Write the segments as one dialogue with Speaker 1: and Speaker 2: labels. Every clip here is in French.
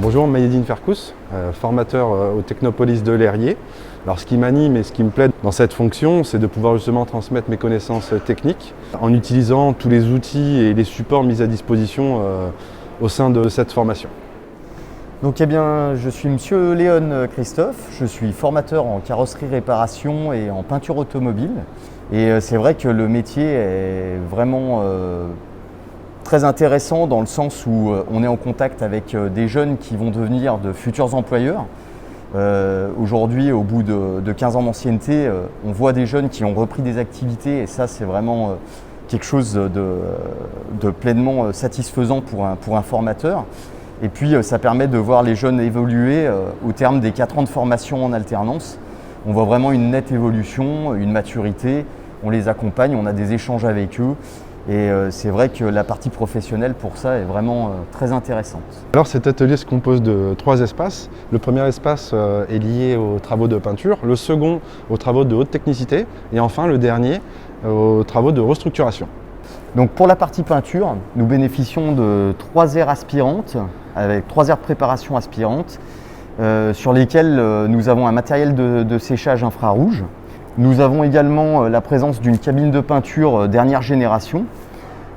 Speaker 1: Bonjour, Maïdine Ferkous, formateur au Technopolis de l'Herrier. Alors ce qui m'anime et ce qui me plaît dans cette fonction, c'est de pouvoir justement transmettre mes connaissances techniques en utilisant tous les outils et les supports mis à disposition au sein de cette formation.
Speaker 2: Donc je suis Monsieur Léon Christophe, je suis formateur en carrosserie réparation et en peinture automobile. Et c'est vrai que le métier est vraiment très intéressant dans le sens où on est en contact avec des jeunes qui vont devenir de futurs employeurs. Aujourd'hui, au bout de 15 ans d'ancienneté, on voit des jeunes qui ont repris des activités et ça c'est vraiment quelque chose de pleinement satisfaisant pour un formateur. Et puis ça permet de voir les jeunes évoluer au terme des 4 ans de formation en alternance. On voit vraiment une nette évolution, une maturité, on les accompagne, on a des échanges avec eux. Et c'est vrai que la partie professionnelle pour ça est vraiment très intéressante.
Speaker 1: Alors cet atelier se compose de 3 espaces. Le premier espace est lié aux travaux de peinture, le second aux travaux de haute technicité et enfin le dernier aux travaux de restructuration.
Speaker 2: Donc pour la partie peinture, nous bénéficions de 3 aires aspirantes avec 3 aires de préparation aspirantes sur lesquelles nous avons un matériel de séchage infrarouge. Nous avons également la présence d'une cabine de peinture dernière génération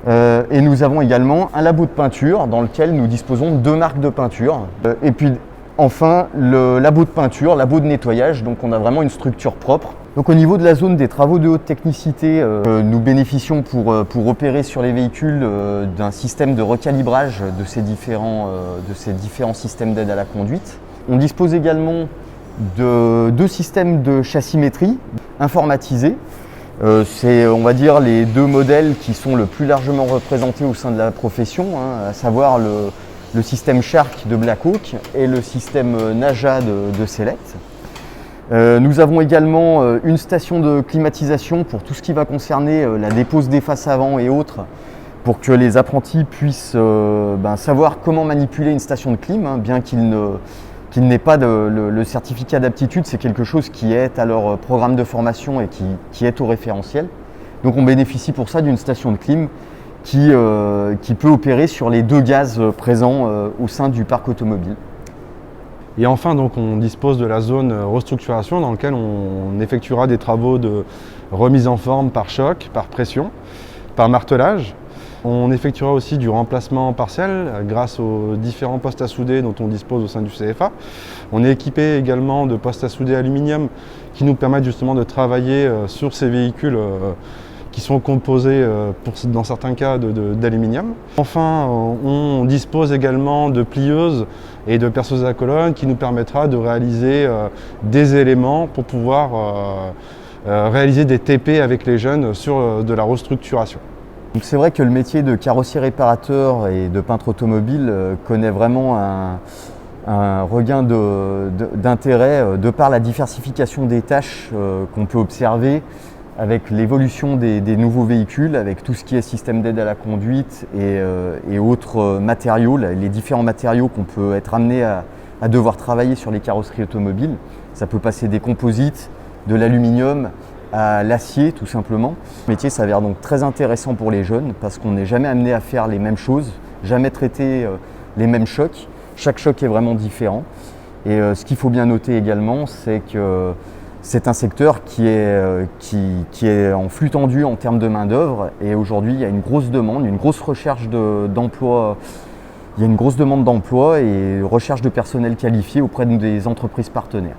Speaker 2: et nous avons également un labo de peinture dans lequel nous disposons de 2 marques de peinture. Et puis enfin le labo de peinture, labo de nettoyage, donc on a vraiment une structure propre. Donc au niveau de la zone des travaux de haute technicité, nous bénéficions pour opérer sur les véhicules d'un système de recalibrage de ces différents systèmes d'aide à la conduite. On dispose également de 2 systèmes de chassimétrie informatisés. C'est, on va dire, les 2 modèles qui sont le plus largement représentés au sein de la profession, à savoir le système Shark de Black Hawk et le système Naja de Select. Nous avons également une station de climatisation pour tout ce qui va concerner la dépose des faces avant et autres, pour que les apprentis puissent savoir comment manipuler une station de clim, bien qu'ils n'aient pas le certificat d'aptitude. C'est quelque chose qui est à leur programme de formation et qui est au référentiel. Donc on bénéficie pour ça d'une station de clim qui peut opérer sur les 2 gaz présents au sein du parc automobile.
Speaker 1: Et enfin, donc, on dispose de la zone restructuration dans laquelle on effectuera des travaux de remise en forme par choc, par pression, par martelage. On effectuera aussi du remplacement partiel grâce aux différents postes à souder dont on dispose au sein du CFA. On est équipé également de postes à souder aluminium qui nous permettent justement de travailler sur ces véhicules qui sont composés dans certains cas d'aluminium. Enfin, on dispose également de plieuses et de perceuses à colonnes qui nous permettra de réaliser des éléments pour pouvoir réaliser des TP avec les jeunes sur de la restructuration.
Speaker 2: C'est vrai que le métier de carrossier réparateur et de peintre automobile connaît vraiment un regain d'intérêt de par la diversification des tâches qu'on peut observer avec l'évolution des nouveaux véhicules, avec tout ce qui est système d'aide à la conduite et autres matériaux, les différents matériaux qu'on peut être amené à devoir travailler sur les carrosseries automobiles. Ça peut passer des composites, de l'aluminium à l'acier tout simplement. Le métier s'avère donc très intéressant pour les jeunes parce qu'on n'est jamais amené à faire les mêmes choses, jamais traiter les mêmes chocs. Chaque choc est vraiment différent. Et ce qu'il faut bien noter également, c'est que c'est un secteur qui est en flux tendu en termes de main-d'œuvre et aujourd'hui il y a une grosse demande, une grosse recherche d'emploi. Il y a une grosse demande d'emploi et recherche de personnel qualifié auprès des entreprises partenaires.